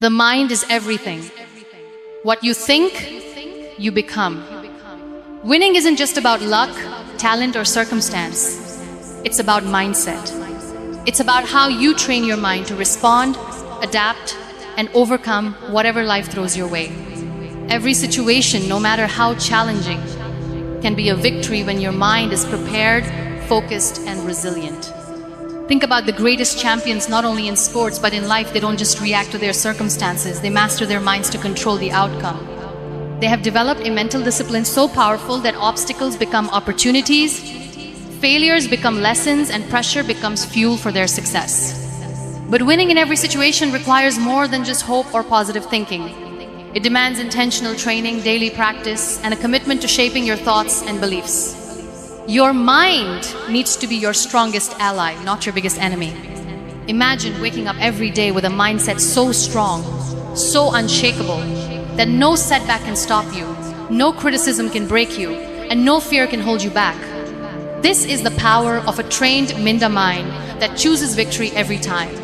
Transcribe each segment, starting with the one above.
The mind is everything. What you think, you become. Winning isn't just about luck, talent, or circumstance. It's about mindset. It's about how you train your mind to respond, adapt, and overcome whatever life throws your way. Every situation, no matter how challenging, can be a victory when your mind is prepared, focused, and resilient. Think about the greatest champions, not only in sports, but in life. They don't just react to their circumstances. They master their minds to control the outcome. They have developed a mental discipline so powerful that obstacles become opportunities, failures become lessons, and pressure becomes fuel for their success. But winning in every situation requires more than just hope or positive thinking. It demands intentional training, daily practice, and a commitment to shaping your thoughts and beliefs. Your mind needs to be your strongest ally, not your biggest enemy. Imagine waking up every day with a mindset so strong, so unshakable, that no setback can stop you, no criticism can break you, and no fear can hold you back. This is the power of a trained Minda mind that chooses victory every time.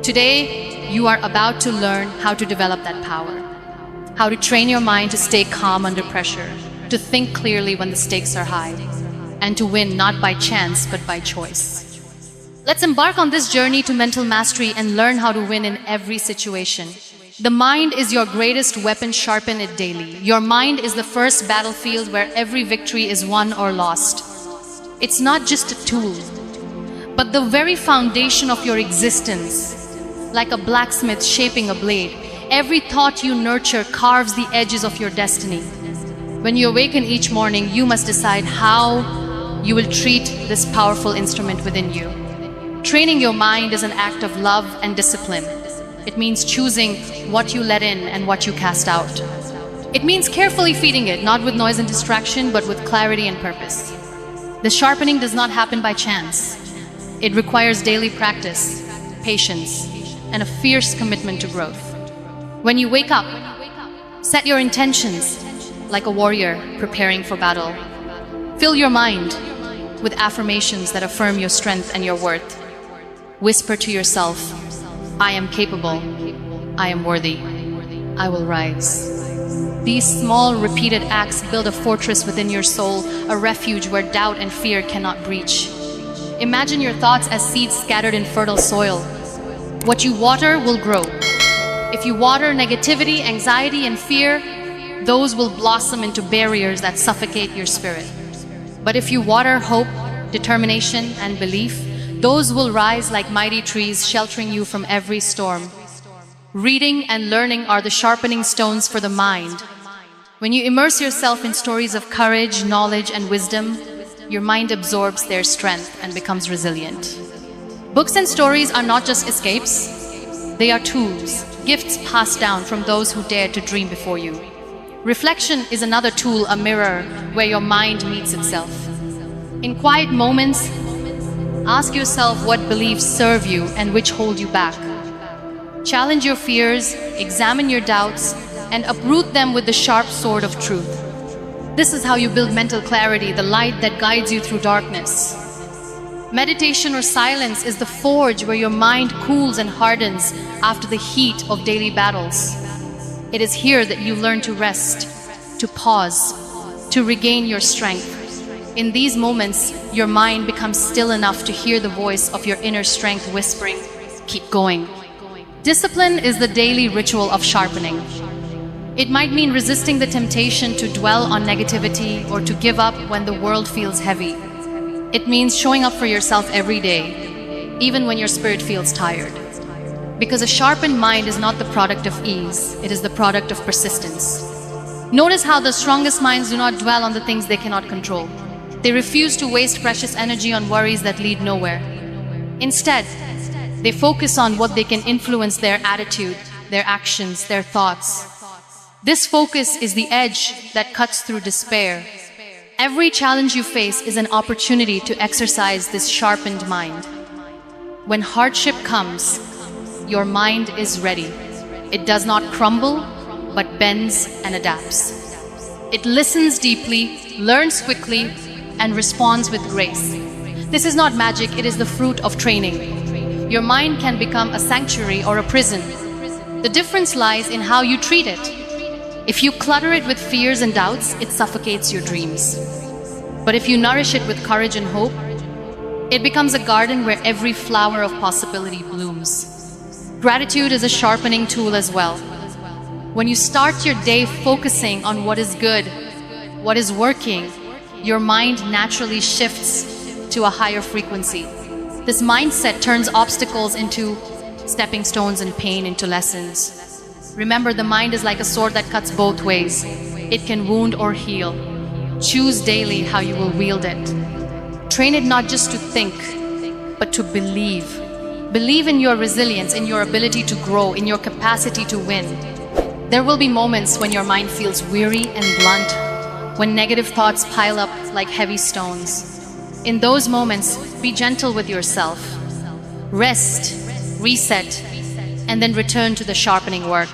Today, you are about to learn how to develop that power, how to train your mind to stay calm under pressure, to think clearly when the stakes are high, and to win not by chance but by choice. Let's embark on this journey to mental mastery and learn how to win in every situation. The mind is your greatest weapon. Sharpen it daily. Your mind is the first battlefield where every victory is won or lost. It's not just a tool, but the very foundation of your existence. Like a blacksmith shaping a blade, every thought you nurture carves the edges of your destiny. When you awaken each morning, you must decide how you will treat this powerful instrument within you. Training your mind is an act of love and discipline. It means choosing what you let in and what you cast out. It means carefully feeding it, not with noise and distraction, but with clarity and purpose. The sharpening does not happen by chance. It requires daily practice, patience, and a fierce commitment to growth. When you wake up, set your intentions like a warrior preparing for battle. Fill your mind with affirmations that affirm your strength and your worth. Whisper to yourself, I am capable, I am worthy, I will rise. These small, repeated acts build a fortress within your soul, a refuge where doubt and fear cannot breach. Imagine your thoughts as seeds scattered in fertile soil. What you water will grow. If you water negativity, anxiety, and fear, those will blossom into barriers that suffocate your spirit. But if you water hope, determination, and belief, those will rise like mighty trees, sheltering you from every storm. Reading and learning are the sharpening stones for the mind. When you immerse yourself in stories of courage, knowledge, and wisdom, your mind absorbs their strength and becomes resilient. Books and stories are not just escapes. They are tools, gifts passed down from those who dared to dream before you. Reflection is another tool, a mirror where your mind meets itself. In quiet moments, ask yourself what beliefs serve you and which hold you back. Challenge your fears, examine your doubts, and uproot them with the sharp sword of truth. This is how you build mental clarity, the light that guides you through darkness. Meditation or silence is the forge where your mind cools and hardens after the heat of daily battles. It is here that you learn to rest, to pause, to regain your strength. In these moments, your mind becomes still enough to hear the voice of your inner strength whispering, keep going. Discipline is the daily ritual of sharpening. It might mean resisting the temptation to dwell on negativity or to give up when the world feels heavy. It means showing up for yourself every day, even when your spirit feels tired. Because a sharpened mind is not the product of ease, it is the product of persistence. Notice how the strongest minds do not dwell on the things they cannot control. They refuse to waste precious energy on worries that lead nowhere. Instead, they focus on what they can influence: their attitude, their actions, their thoughts. This focus is the edge that cuts through despair. Every challenge you face is an opportunity to exercise this sharpened mind. When hardship comes, your mind is ready. It does not crumble, but bends and adapts. It listens deeply, learns quickly, and responds with grace. This is not magic, it is the fruit of training. Your mind can become a sanctuary or a prison, The difference lies in how you treat it. If you clutter it with fears and doubts, it suffocates your dreams. But if you nourish it with courage and hope, it becomes a garden where every flower of possibility blooms. Gratitude is a sharpening tool as well. When you start your day focusing on what is good, what is working, your mind naturally shifts to a higher frequency. This mindset turns obstacles into stepping stones and pain into lessons. Remember, the mind is like a sword that cuts both ways. It can wound or heal. Choose daily how you will wield it. Train it not just to think, but to believe. Believe in your resilience, in your ability to grow, in your capacity to win. There will be moments when your mind feels weary and blunt, when negative thoughts pile up like heavy stones. In those moments, be gentle with yourself. Rest, reset, and then return to the sharpening work.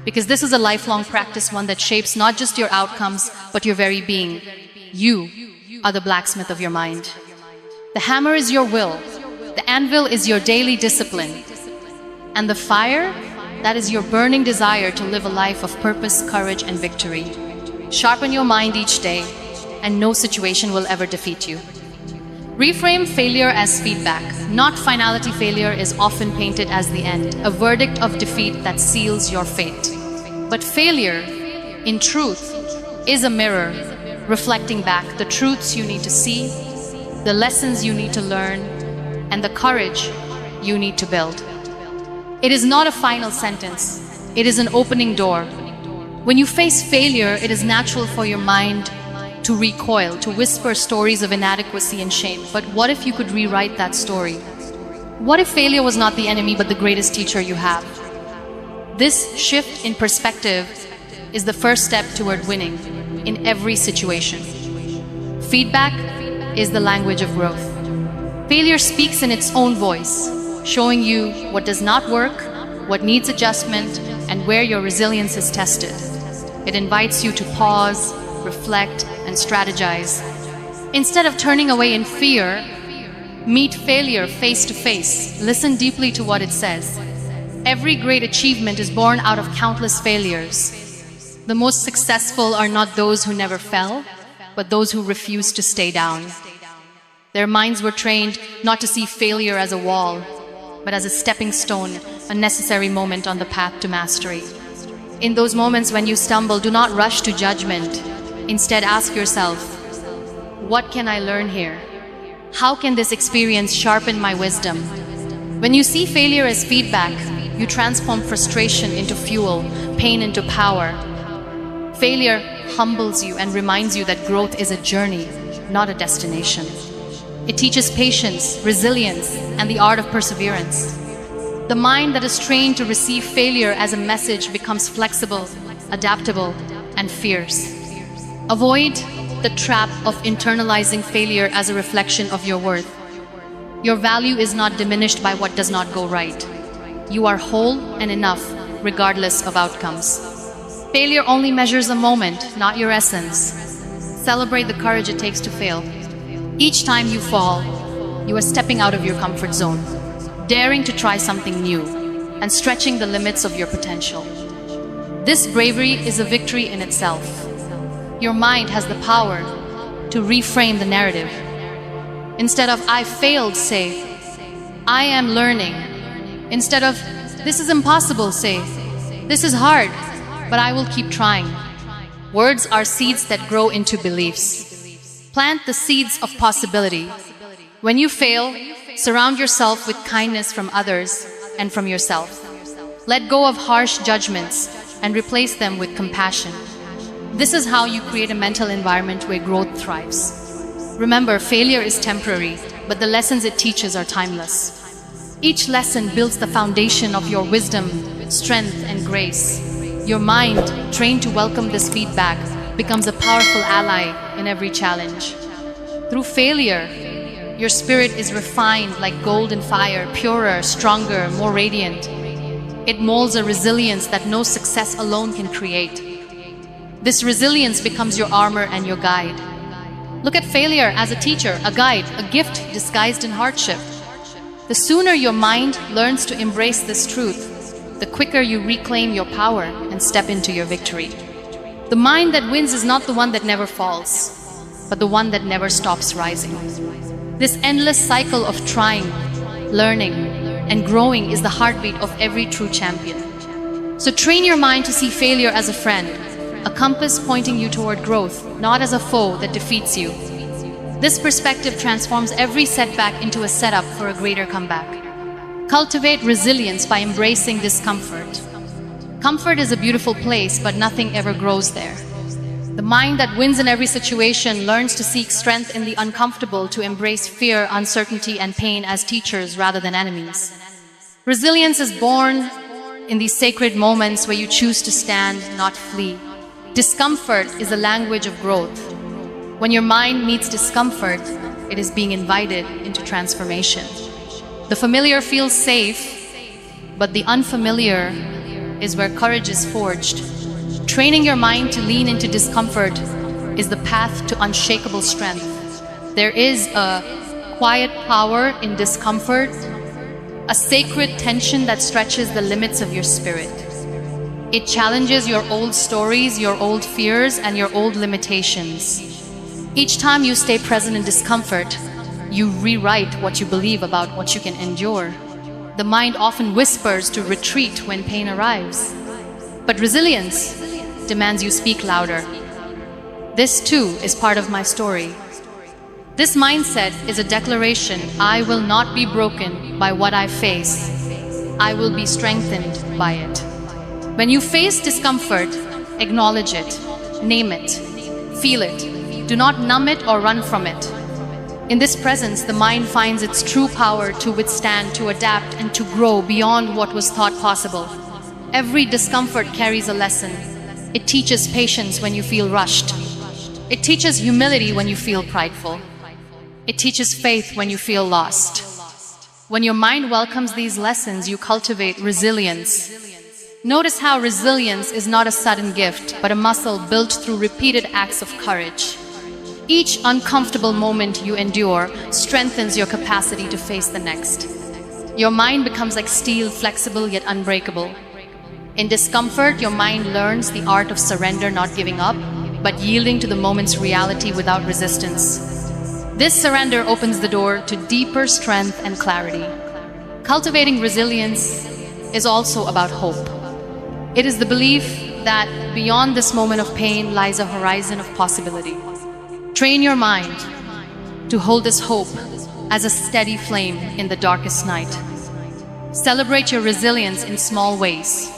Because this is a lifelong practice, one that shapes not just your outcomes, but your very being. You are the blacksmith of your mind. The hammer is your will. The anvil is your daily discipline. And the fire, that is your burning desire to live a life of purpose, courage, and victory. Sharpen your mind each day, and no situation will ever defeat you. Reframe failure as feedback. Not finality. Failure is often painted as the end, a verdict of defeat that seals your fate. But failure, in truth, is a mirror reflecting back the truths you need to see, the lessons you need to learn, and the courage you need to build. It is not a final sentence. It is an opening door. When you face failure, it is natural for your mind to recoil, to whisper stories of inadequacy and shame. But what if you could rewrite that story? What if failure was not the enemy, but the greatest teacher you have? This shift in perspective is the first step toward winning in every situation. Feedback is the language of growth. Failure speaks in its own voice, showing you what does not work, what needs adjustment, and where your resilience is tested. It invites you to pause, reflect, and strategize. Instead of turning away in fear, meet failure face to face. Listen deeply to what it says. Every great achievement is born out of countless failures. The most successful are not those who never fell, but those who refused to stay down. Their minds were trained not to see failure as a wall, but as a stepping stone, a necessary moment on the path to mastery. In those moments when you stumble, do not rush to judgment. Instead, ask yourself, what can I learn here? How can this experience sharpen my wisdom? When you see failure as feedback, you transform frustration into fuel, pain into power. Failure humbles you and reminds you that growth is a journey, not a destination. It teaches patience, resilience, and the art of perseverance. The mind that is trained to receive failure as a message becomes flexible, adaptable, and fierce. Avoid the trap of internalizing failure as a reflection of your worth. Your value is not diminished by what does not go right. You are whole and enough, regardless of outcomes. Failure only measures a moment, not your essence. Celebrate the courage it takes to fail. Each time you fall, you are stepping out of your comfort zone, daring to try something new, and stretching the limits of your potential. This bravery is a victory in itself. Your mind has the power to reframe the narrative. Instead of "I failed," say, "I am learning." Instead of "This is impossible," say, "This is hard, but I will keep trying." Words are seeds that grow into beliefs. Plant the seeds of possibility. When you fail, surround yourself with kindness from others and from yourself. Let go of harsh judgments and replace them with compassion. This is how you create a mental environment where growth thrives. Remember, failure is temporary, but the lessons it teaches are timeless. Each lesson builds the foundation of your wisdom, strength, and grace. Your mind, trained to welcome this feedback, becomes a powerful ally in every challenge. Through failure, your spirit is refined like gold in fire, purer, stronger, more radiant. It molds a resilience that no success alone can create. This resilience becomes your armor and your guide. Look at failure as a teacher, a guide, a gift disguised in hardship. The sooner your mind learns to embrace this truth, the quicker you reclaim your power and step into your victory. The mind that wins is not the one that never falls, but the one that never stops rising. This endless cycle of trying, learning, and growing is the heartbeat of every true champion. So train your mind to see failure as a friend, a compass pointing you toward growth, not as a foe that defeats you. This perspective transforms every setback into a setup for a greater comeback. Cultivate resilience by embracing discomfort. Comfort is a beautiful place, but nothing ever grows there. The mind that wins in every situation learns to seek strength in the uncomfortable, to embrace fear, uncertainty, and pain as teachers rather than enemies. Resilience is born in these sacred moments where you choose to stand, not flee. Discomfort is the language of growth. When your mind meets discomfort, it is being invited into transformation. The familiar feels safe, but the unfamiliar is where courage is forged. Training your mind to lean into discomfort is the path to unshakable strength. There is a quiet power in discomfort, a sacred tension that stretches the limits of your spirit. It challenges your old stories, your old fears, and your old limitations. Each time you stay present in discomfort, you rewrite what you believe about what you can endure. The mind often whispers to retreat when pain arrives. But resilience demands you speak louder. This too is part of my story. This mindset is a declaration: I will not be broken by what I face. I will be strengthened by it. When you face discomfort, acknowledge it, name it, feel it. Do not numb it or run from it. In this presence, the mind finds its true power to withstand, to adapt, and to grow beyond what was thought possible. Every discomfort carries a lesson. It teaches patience when you feel rushed. It teaches humility when you feel prideful. It teaches faith when you feel lost. When your mind welcomes these lessons, you cultivate resilience. Notice how resilience is not a sudden gift, but a muscle built through repeated acts of courage. Each uncomfortable moment you endure strengthens your capacity to face the next. Your mind becomes like steel, flexible yet unbreakable. In discomfort, your mind learns the art of surrender, not giving up, but yielding to the moment's reality without resistance. This surrender opens the door to deeper strength and clarity. Cultivating resilience is also about hope. It is the belief that beyond this moment of pain lies a horizon of possibility. Train your mind to hold this hope as a steady flame in the darkest night. Celebrate your resilience in small ways.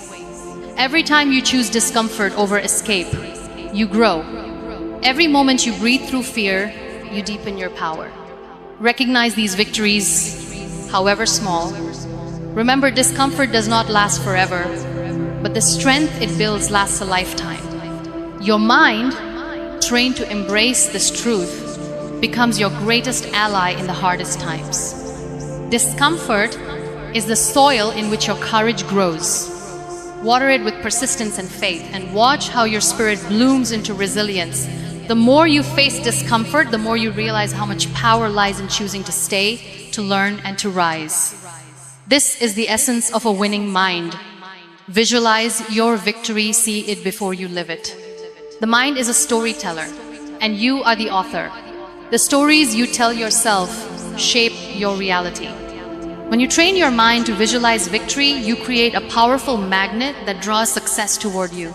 Every time you choose discomfort over escape, you grow. Every moment you breathe through fear, you deepen your power. Recognize these victories, however small. Remember, discomfort does not last forever, but the strength it builds lasts a lifetime. Your mind, trained to embrace this truth, becomes your greatest ally in the hardest times. Discomfort is the soil in which your courage grows. Water it with persistence and faith, and watch how your spirit blooms into resilience. The more you face discomfort, the more you realize how much power lies in choosing to stay, to learn, and to rise. This is the essence of a winning mind. Visualize your victory, see it before you live it. The mind is a storyteller, and you are the author. The stories you tell yourself shape your reality. When you train your mind to visualize victory, you create a powerful magnet that draws success toward you.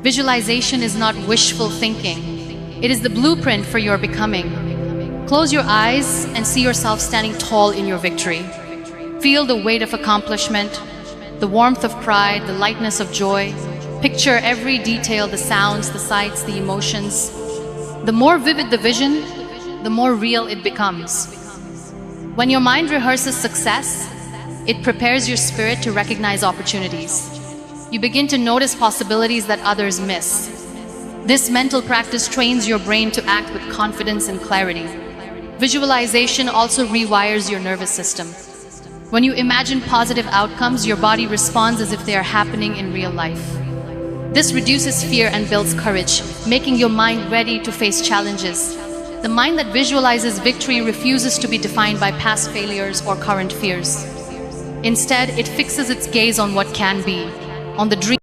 Visualization is not wishful thinking. It is the blueprint for your becoming. Close your eyes and see yourself standing tall in your victory. Feel the weight of accomplishment, the warmth of pride, the lightness of joy. Picture every detail, the sounds, the sights, the emotions. The more vivid the vision, the more real it becomes. When your mind rehearses success, it prepares your spirit to recognize opportunities. You begin to notice possibilities that others miss. This mental practice trains your brain to act with confidence and clarity. Visualization also rewires your nervous system. When you imagine positive outcomes, your body responds as if they are happening in real life. This reduces fear and builds courage, making your mind ready to face challenges. The mind that visualizes victory refuses to be defined by past failures or current fears. Instead, it fixes its gaze on what can be, on the dream